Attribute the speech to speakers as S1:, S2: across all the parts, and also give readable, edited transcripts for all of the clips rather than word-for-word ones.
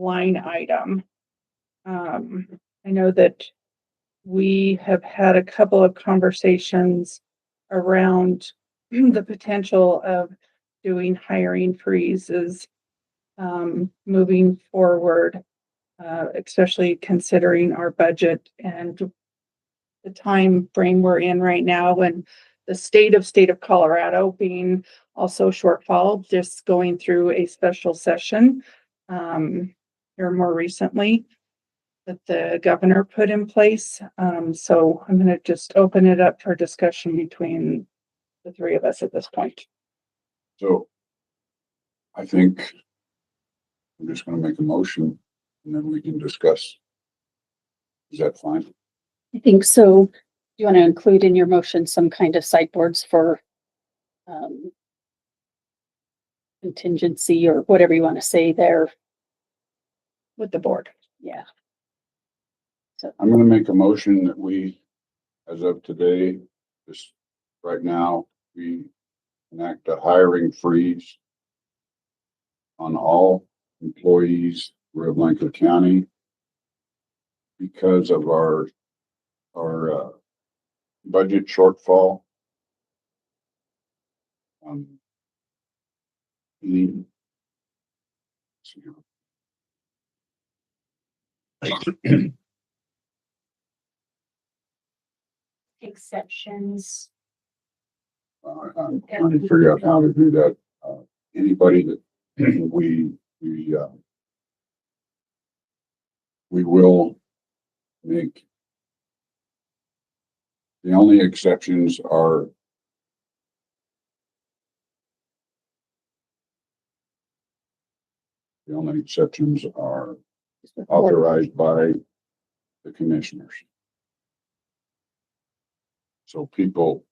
S1: line item. I know that we have had a couple of conversations around the potential of doing hiring freezes moving forward, especially considering our budget and the time frame we're in right now, and the state of Colorado being also shortfall, just going through a special session here more recently that the governor put in place. So I'm going to just open it up for discussion between the three of us at this point.
S2: So I think I'm just going to make a motion and then we can discuss. Is that fine?
S3: I think so. You want to include in your motion some kind of sideboards for contingency or whatever you want to say there
S1: with the board.
S3: Yeah. So
S2: I'm going to make a motion that we, as of today, just right now, we enact a hiring freeze on all employees in Rio Blanco County because of our budget shortfall.
S4: Exceptions.
S2: I'm trying to figure out how to do that. Anybody that we will make. The only exceptions are authorized by the commissioners. So people,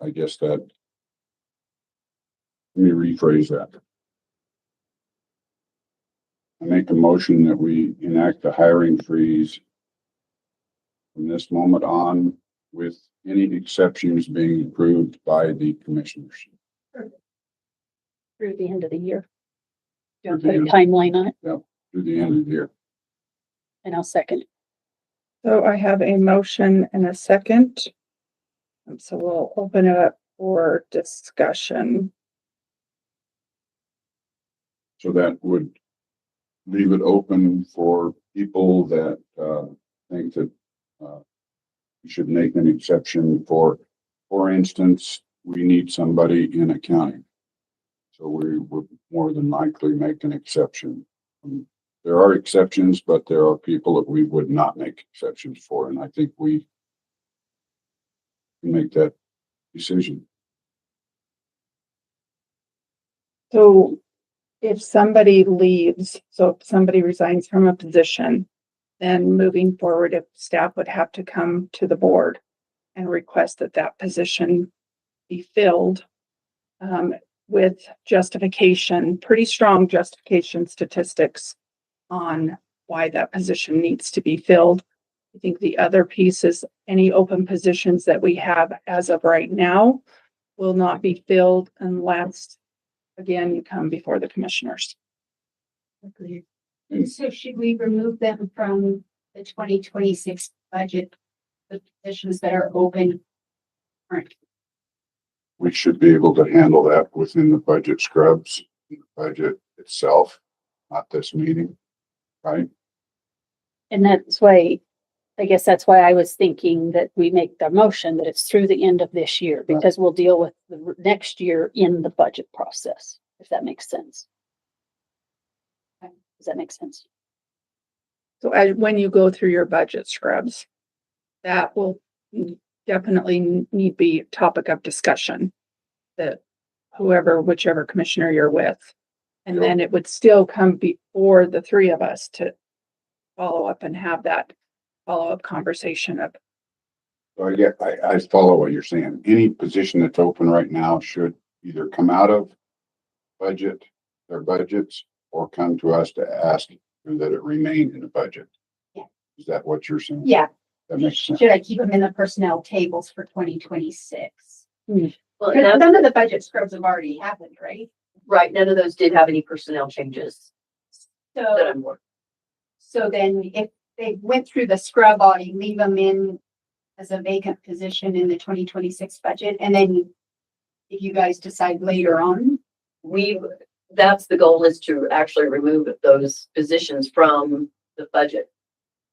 S2: I guess that, let me rephrase that. I make a motion that we enact a hiring freeze from this moment on, with any exceptions being approved by the commissioners.
S3: through the end of the year. You want to put a timeline on it?
S2: Yep, through the end of the year.
S3: And I'll second.
S1: So I have a motion and a second. And so we'll open it up for discussion.
S2: So that would leave it open for people that think that we should make an exception for instance, we need somebody in accounting. So we would more than likely make an exception. There are exceptions, but there are people that we would not make exceptions for. And I think we can make that decision.
S1: So if somebody leaves, so if somebody resigns from a position, then moving forward, if staff would have to come to the board and request that that position be filled with justification, pretty strong justification statistics on why that position needs to be filled. I think the other piece is any open positions that we have as of right now will not be filled unless, again, you come before the commissioners.
S4: So should we remove them from the 2026 budget, the positions that are open?
S2: We should be able to handle that within the budget scrubs, the budget itself, not this meeting, right?
S3: And that's why, I guess that's why I was thinking that we make the motion that it's through the end of this year, because we'll deal with the next year in the budget process, if that makes sense. Does that make sense?
S1: So when you go through your budget scrubs, that will definitely need to be a topic of discussion, that whichever commissioner you're with. And then it would still come before the three of us to follow up and have that follow-up conversation of.
S2: So I follow what you're saying. Any position that's open right now should either come out of their budgets, or come to us to ask that it remain in the budget.
S4: Yeah.
S2: Is that what you're saying?
S4: Yeah.
S2: That makes sense.
S4: Should I keep them in the personnel tables for 2026?
S3: Mm.
S5: Well,
S4: Because none of the budget scrubs have already happened, right?
S5: right, none of those did have any personnel changes.
S4: So, so then if they went through the scrub audit, leave them in as a vacant position in the 2026 budget, and then if you guys decide later on,
S5: That's the goal, is to actually remove those positions from the budget,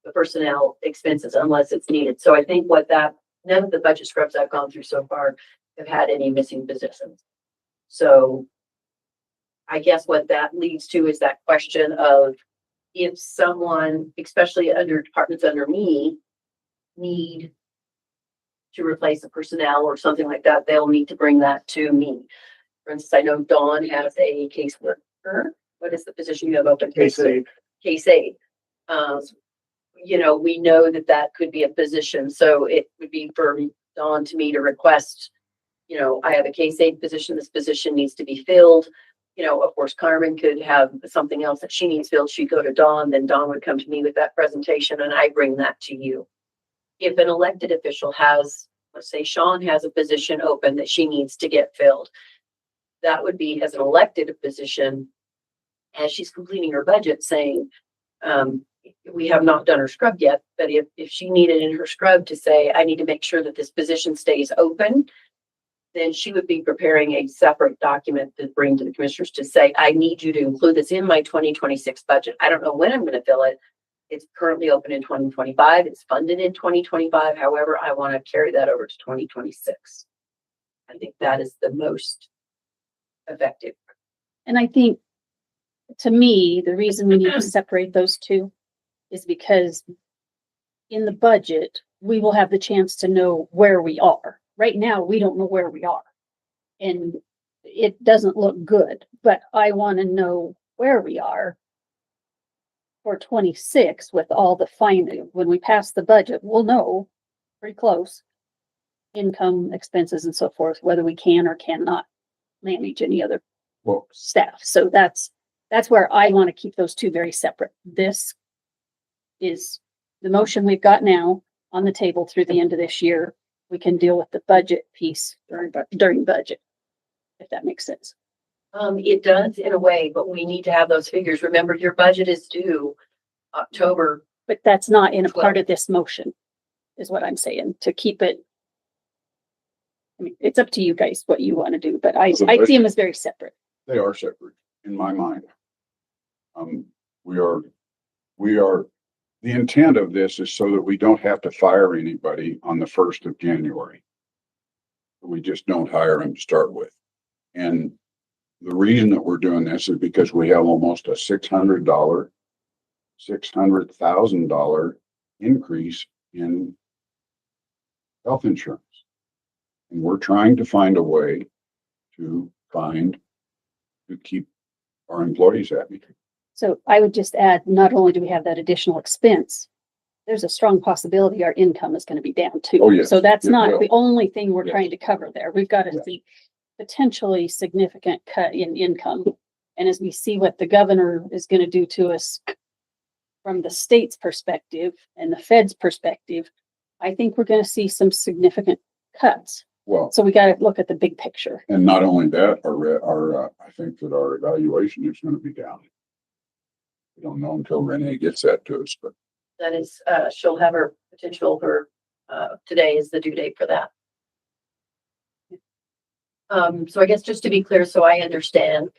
S5: the personnel expenses, unless it's needed. So I think none of the budget scrubs I've gone through so far have had any missing positions. So I guess what that leads to is that question of, if someone, especially under departments under me, need to replace the personnel or something like that, they'll need to bring that to me. For instance, I know Dawn has a caseworker. What is the position you have open?
S6: Case aid.
S5: Case aid. We know that could be a position, so it would be for Dawn to me to request, I have a case aid position, this position needs to be filled. Of course, Carmen could have something else that she needs filled. She'd go to Dawn, then Dawn would come to me with that presentation, and I bring that to you. If an elected official has, let's say Sean has a position open that she needs to get filled, that would be as an elected position, as she's completing her budget, saying, we have not done her scrub yet, but if she needed in her scrub to say, I need to make sure that this position stays open, then she would be preparing a separate document to bring to the commissioners to say, I need you to include this in my 2026 budget. I don't know when I'm going to fill it. It's currently open in 2025. It's funded in 2025. However, I want to carry that over to 2026. I think that is the most effective.
S3: And I think, to me, the reason we need to separate those two is because in the budget, we will have the chance to know where we are. Right now, we don't know where we are. And it doesn't look good, but I want to know where we are for 26 with all the final. When we pass the budget, we'll know pretty close income, expenses, and so forth, whether we can or cannot manage any other
S2: Well,
S3: staff. So that's where I want to keep those two very separate. This is the motion we've got now on the table through the end of this year. We can deal with the budget piece during budget, if that makes sense.
S5: It does in a way, but we need to have those figures. Remember, your budget is due October.
S3: But that's not in a part of this motion, is what I'm saying, to keep it. I mean, it's up to you guys what you want to do, but I see them as very separate.
S2: they are separate in my mind. We are, the intent of this is so that we don't have to fire anybody on the 1st of January. We just don't hire them to start with. And the reason that we're doing this is because we have almost a $600,000 increase in health insurance. And we're trying to find a way to keep our employees happy.
S3: So I would just add, not only do we have that additional expense, there's a strong possibility our income is going to be down too.
S2: Oh, yes,
S3: So that's
S2: it
S3: not
S2: will.
S3: the only thing we're
S2: Yes.
S3: trying to cover there. We've got to
S2: Yes.
S3: see potentially significant cut in income. And as we see what the governor is going to do to us from the state's perspective and the Fed's perspective, I think we're going to see some significant cuts.
S2: Well,
S3: So we got to look at the big picture.
S2: and not only that, I think that our evaluation is going to be down. We don't know until Renee gets that to us, but
S5: That is, she'll have her potential for, today is the due date for that. So I guess just to be clear, so I understand,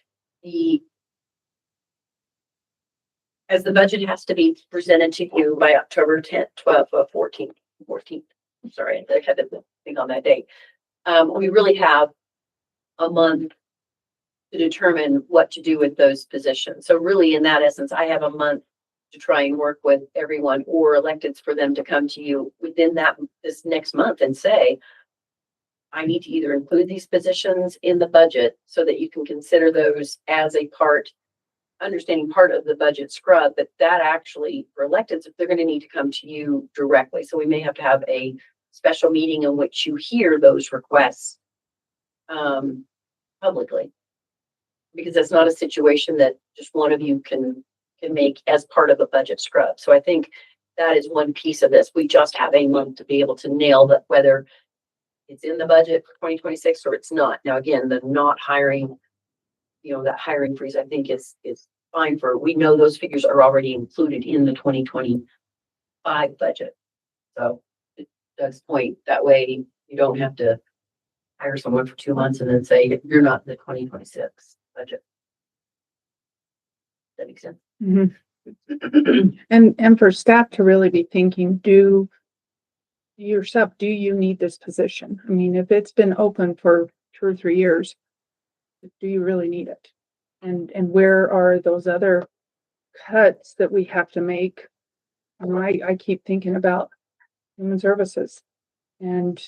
S5: as the budget has to be presented to you by October 10th, 12th, 14th. Sorry, I had the thing on that date. We really have a month to determine what to do with those positions. So really, in that essence, I have a month to try and work with everyone or electeds for them to come to you within this next month and say, I need to either include these positions in the budget so that you can consider those as a part of the budget scrub, but that actually for electeds, they're going to need to come to you directly. So we may have to have a special meeting in which you hear those requests publicly, because that's not a situation that just one of you can make as part of a budget scrub. So I think that is one piece of this. We just have a month to be able to nail that, whether it's in the budget for 2026 or it's not. Now, again, the not hiring, that hiring freeze, I think is fine for, we know those figures are already included in the 2025 budget. So to Doug's point, that way you don't have to hire someone for 2 months and then say, you're not in the 2026 budget. That makes sense.
S1: Mhm. And for staff to really be thinking, do you need this position? I mean, if it's been open for 2 or 3 years, do you really need it? And where are those other cuts that we have to make? And I keep thinking about human services and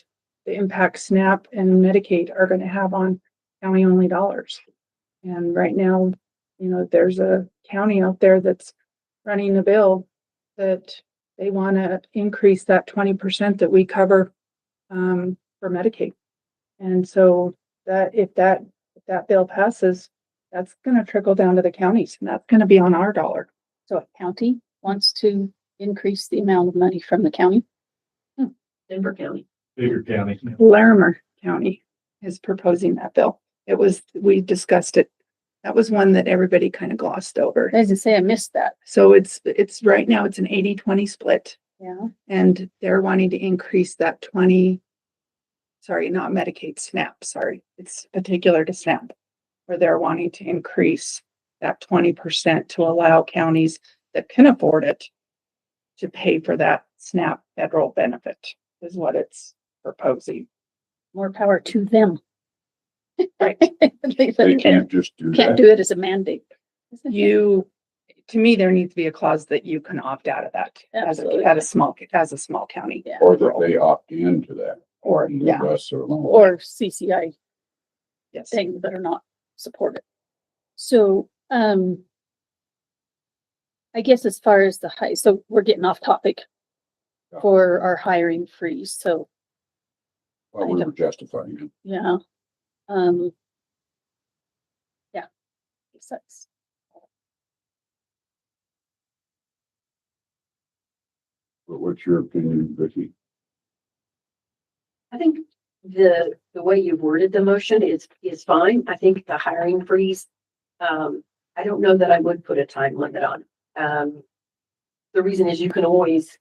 S1: the impact SNAP and Medicaid are going to have on county only dollars. And right now, there's a county out there that's running a bill that they want to increase that 20% that we cover for Medicaid. And so that if that bill passes, that's going to trickle down to the counties and that's going to be on our dollar.
S3: So a county wants to increase the amount of money from the county.
S5: Denver County.
S6: Bigger county.
S1: Larimer County is proposing that bill. We discussed it. That was one that everybody kind of glossed over.
S3: As I say, I missed that.
S1: So it's right now it's an 80-20 split.
S3: Yeah.
S1: And they're wanting to increase that 20, sorry, not Medicaid, SNAP, sorry. It's particular to SNAP, where they're wanting to increase that 20% to allow counties that can afford it to pay for that SNAP federal benefit is what it's proposing.
S3: More power to them.
S1: Right.
S2: They can't just do
S3: Can't
S2: that.
S3: do it as a mandate.
S1: To me, there needs to be a clause that you can opt out of that
S3: Absolutely.
S1: as a small county.
S3: Yeah.
S2: Or that they opt into that.
S1: Or,
S2: and
S1: yeah,
S2: leave us alone.
S3: Or CCI
S1: yes.
S3: things that are not supported. So, I guess as far as so we're getting off topic
S2: Yeah.
S3: for our hiring freeze. So,
S2: Well, we were justifying it.
S3: yeah. Yeah. Guess that's
S2: But what's your opinion, Vicki?
S5: I think the way you worded the motion is fine. I think the hiring freeze, I don't know that I would put a time limit on. The reason is you can always,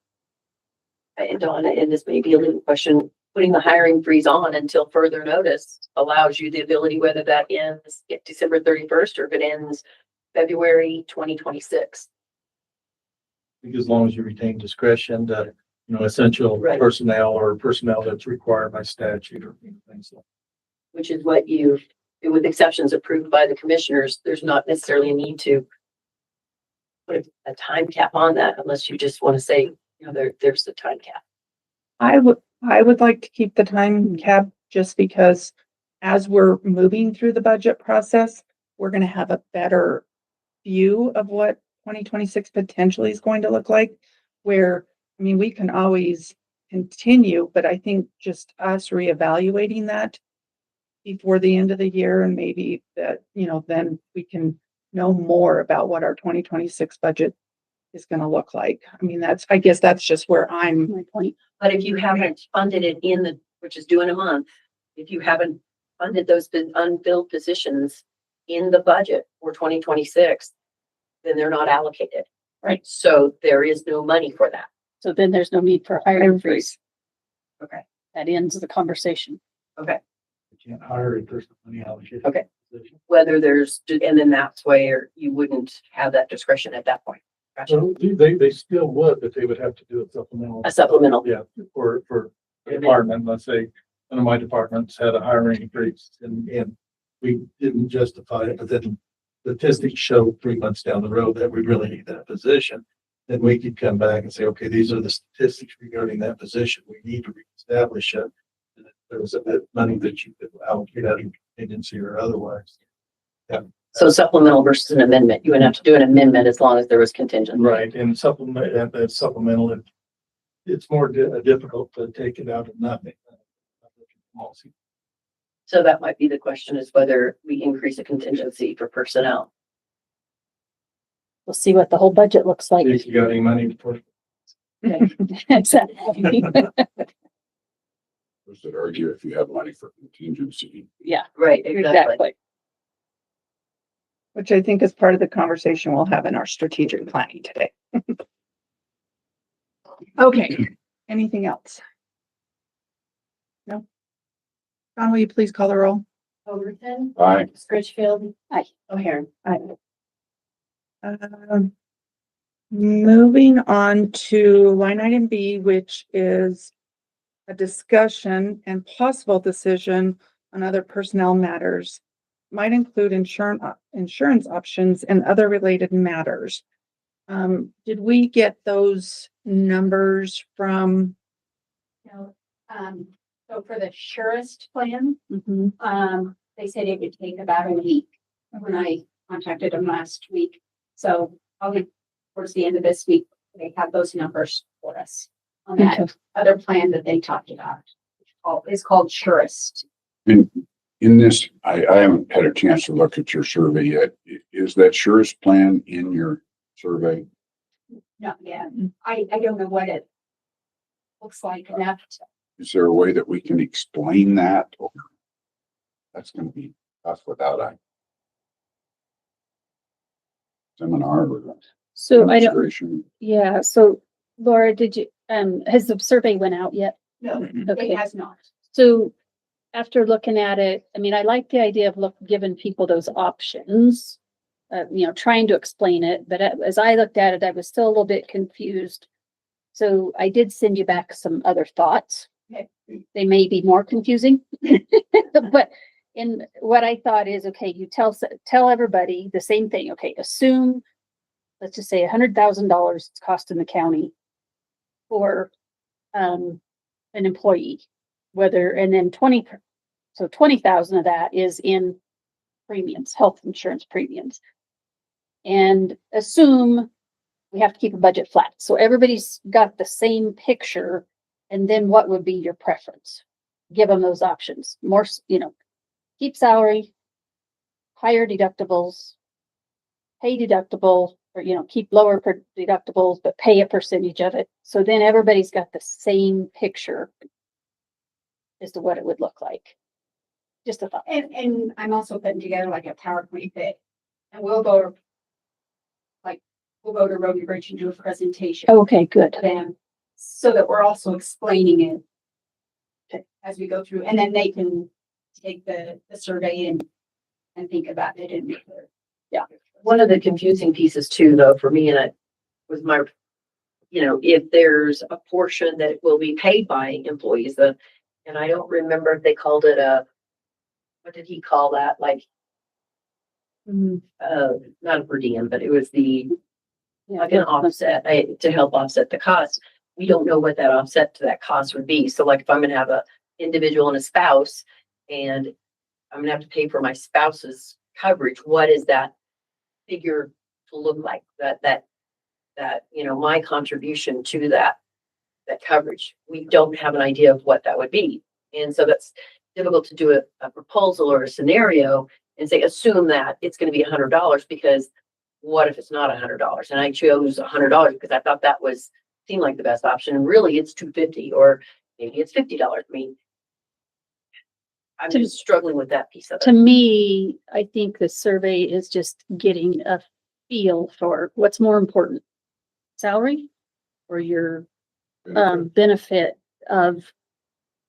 S5: and Donna, and this may be a little question, putting the hiring freeze on until further notice allows you the ability, whether that ends at December 31st or if it ends February 2026.
S6: I think as long as you retain discretion to, essential
S5: Right.
S6: personnel or personnel that's required by statute or things like.
S5: Which is what with exceptions approved by the commissioners, there's not necessarily a need to put a time cap on that unless you just want to say, there's the time cap.
S1: I would like to keep the time cap just because as we're moving through the budget process, we're going to have a better view of what 2026 potentially is going to look like. We can always continue, but I think just us reevaluating that before the end of the year and maybe that, then we can know more about what our 2026 budget is going to look like. I guess that's just where I'm.
S3: my point.
S5: But if you haven't funded it which is due in a month, if you haven't funded those unfilled positions in the budget for 2026, then they're not allocated.
S1: Right.
S5: So there is no money for that.
S3: So then there's no need for hiring freeze.
S5: Okay.
S3: That ends the conversation.
S5: Okay.
S6: You can't hire if there's no money allocated.
S5: Okay. Whether and then that's where you wouldn't have that discretion at that point. Gotcha.
S6: So they still would, but they would have to do a supplemental.
S5: A supplemental.
S6: Yeah, for a department, let's say, one of my departments had a hiring freeze and we didn't justify it, but then statistics show 3 months down the road that we really need that position. Then we could come back and say, okay, these are the statistics regarding that position. We need to reestablish it. And if there was a bit of money that you could allocate out of agency or otherwise. Yeah.
S5: So supplemental versus an amendment, you would have to do an amendment as long as there was contingent.
S6: Right, and supplemental, it's more difficult to take it out of nothing.
S5: So that might be the question, is whether we increase a contingency for personnel.
S3: We'll see what the whole budget looks like.
S6: If you got any money for.
S3: Exactly.
S2: Those that argue if you have money for contingency.
S3: Yeah,
S5: Right, exactly.
S3: exactly.
S1: which I think is part of the conversation we'll have in our strategic planning today. Okay, anything else? No? Don, will you please call the roll?
S5: Overton,
S2: Aye.
S5: Scritchfield.
S3: Aye.
S5: O'Hare.
S1: Moving on to line item B, which is a discussion and possible decision on other personnel matters. Might include insurance options and other related matters. Did we get those numbers from?
S4: So, so for the surest plan, they said it would take about a week when I contacted them last week. So probably towards the end of this week, they have those numbers for us on that
S3: Okay.
S4: other plan that they talked about. It's called surest.
S2: In this, I haven't had a chance to look at your survey yet. Is that surest plan in your survey?
S4: Not yet. I don't know what it looks like enough to.
S2: Is there a way that we can explain that? Or that's gonna be tough without a seminar or
S3: So I don't,
S2: demonstration.
S3: yeah, so Laura, did you, has the survey went out yet?
S4: No,
S3: Okay.
S4: it has not.
S3: So after looking at it, I mean, I like the idea of giving people those options. Trying to explain it, but as I looked at it, I was still a little bit confused. So I did send you back some other thoughts.
S4: Okay.
S3: They may be more confusing, but in what I thought is, okay, you tell everybody the same thing. Okay, assume, let's just say $100,000 it's costing the county for an employee, and then 20,000 of that is in premiums, health insurance premiums. And assume we have to keep a budget flat. So everybody's got the same picture. And then what would be your preference? Give them those options. More, keep salary, higher deductibles, pay deductible, or, keep lower deductibles, but pay a percentage of it. So then everybody's got the same picture as to what it would look like. Just a thought.
S4: And I'm also putting together like a PowerPoint that, and we'll go to Road and Bridge and do a presentation.
S3: Okay, good.
S4: To them, so that we're also explaining it as we go through, and then they can take the survey and think about it and make their.
S5: One of the confusing pieces too, though, for me, and it was if there's a portion that will be paid by employees, and I don't remember if they called it what did he call that? Like, not a per diem, but it was like an offset to help offset the cost. We don't know what that offset to that cost would be. So like if I'm gonna have a individual and a spouse and I'm gonna have to pay for my spouse's coverage, what is that figure to look like? That my contribution to that coverage. We don't have an idea of what that would be. And so that's difficult to do a proposal or a scenario and say, assume that it's going to be $100 because what if it's not $100? And I chose $100 because I thought that seemed like the best option. And really it's $250 or maybe it's $50. I mean, I'm just struggling with that piece of it.
S3: To me, I think the survey is just getting a feel for what's more important, salary or your benefit of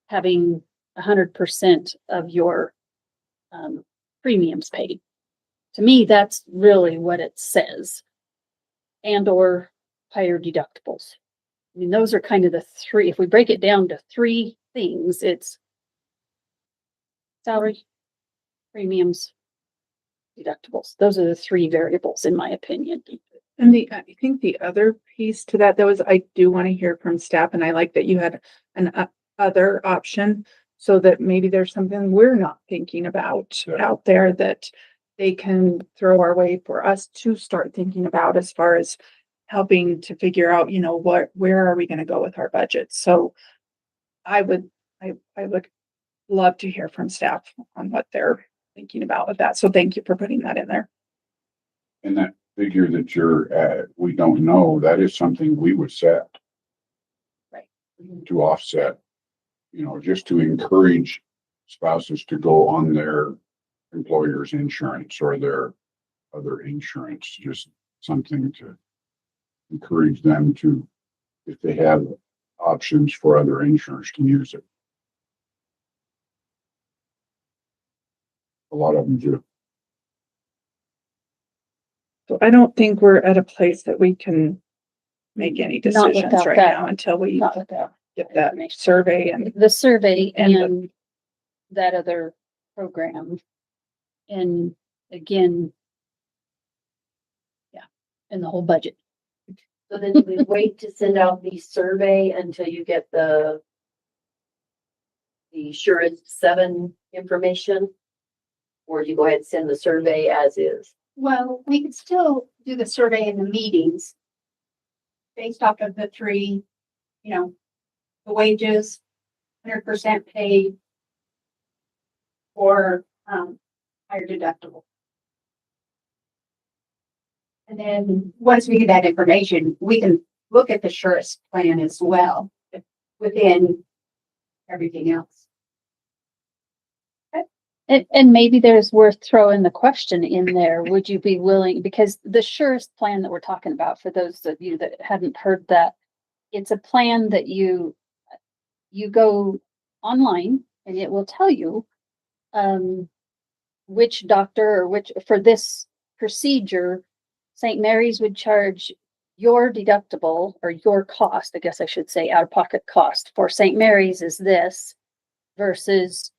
S3: having 100% of your premiums paid. To me, that's really what it says. And or higher deductibles. I mean, those are kind of the three. If we break it down to three things, it's salary, premiums, deductibles. Those are the three variables in my opinion.
S1: And I think the other piece to that, though, is I do want to hear from staff, and I like that you had an other option so that maybe there's something we're not thinking about out there that they can throw our way for us to start thinking about as far as helping to figure out, where are we going to go with our budget? So I would love to hear from staff on what they're thinking about with that. So thank you for putting that in there.
S2: And that figure that you're at, we don't know, that is something we would set.
S3: Right.
S2: To offset, just to encourage spouses to go on their employer's insurance or their other insurance, just something to encourage them to, if they have options for other insurance, to use it. A lot of them do.
S1: So I don't think we're at a place that we can make any
S3: Not
S1: decisions
S3: without
S1: right
S3: that.
S1: now until we
S3: Not without
S1: get that
S3: information.
S1: survey and
S3: The survey
S1: And the-
S3: and that other program. And again, yeah, and the whole budget.
S5: So then do we wait to send out the survey until you get the Surest 7 information? Or do you go ahead and send the survey as is?
S4: Well, we could still do the survey in the meetings based off of the three, the wages, 100% paid or higher deductible. And then once we get that information, we can look at the Surest plan as well within everything else.
S3: And maybe there's worth throwing the question in there. Would you be willing, because the surest plan that we're talking about, for those of you that hadn't heard that, it's a plan that you go online and it will tell you which doctor or which, for this procedure, St. Mary's would charge your deductible or your cost, I guess I should say, out-of-pocket cost for St. Mary's is this versus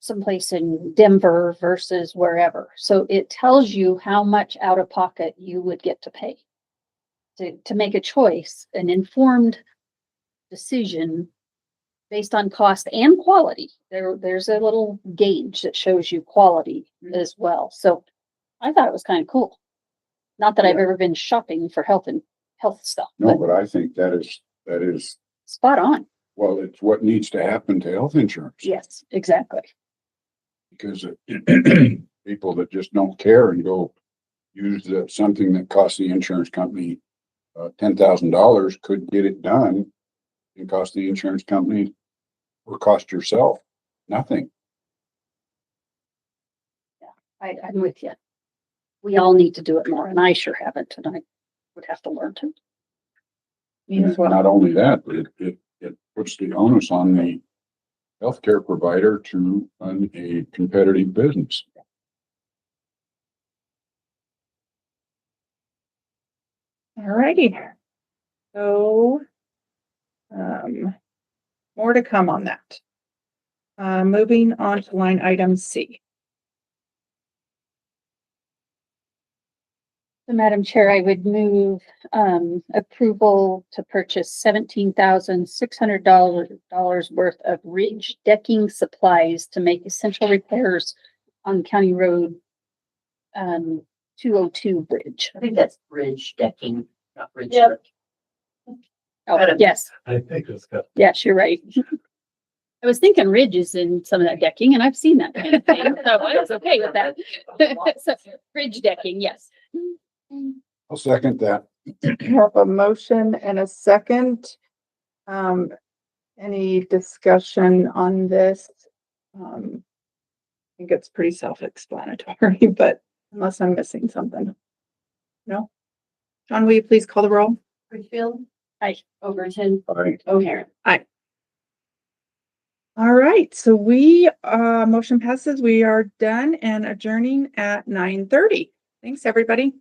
S3: someplace in Denver versus wherever. So it tells you how much out of pocket you would get to pay to make a choice, an informed decision based on cost and quality. There's a little gauge that shows you quality as well. So I thought it was kind of cool. Not that I've ever been shopping for health stuff,
S2: No,
S3: but
S2: but I think that is,
S3: spot on.
S2: well, it's what needs to happen to health insurance.
S3: Yes, exactly.
S2: Because people that just don't care and go use something that costs the insurance company $10,000 could get it done and cost the insurance company or cost yourself nothing.
S3: I'm with you. We all need to do it more, and I sure haven't, and I would have to learn to.
S1: me as well.
S2: Not only that, but it puts the onus on the healthcare provider to run a competitive business.
S1: All righty. So, more to come on that. Moving on to line item C.
S3: So, Madam Chair, I would move approval to purchase $17,600 worth of ridge decking supplies to make essential repairs on County Road 202 bridge.
S5: I think that's bridge decking, not bridge.
S3: Yep.
S5: deck.
S3: Oh,
S5: Got it.
S3: yes,
S6: I think it's got.
S3: yes, you're right. I was thinking ridges in some of that decking, and I've seen that kind of thing, so I was okay with that. So, bridge decking, yes.
S2: I'll second that.
S1: We have a motion and a second. Any discussion on this? I think it's pretty self-explanatory, but unless I'm missing something. No? John, will you please call the roll?
S5: Bridgefield.
S3: Aye.
S5: Overton.
S2: Aye.
S5: O'Hare.
S1: All right, so motion passes. We are done and adjourning at 9:30. Thanks, everybody.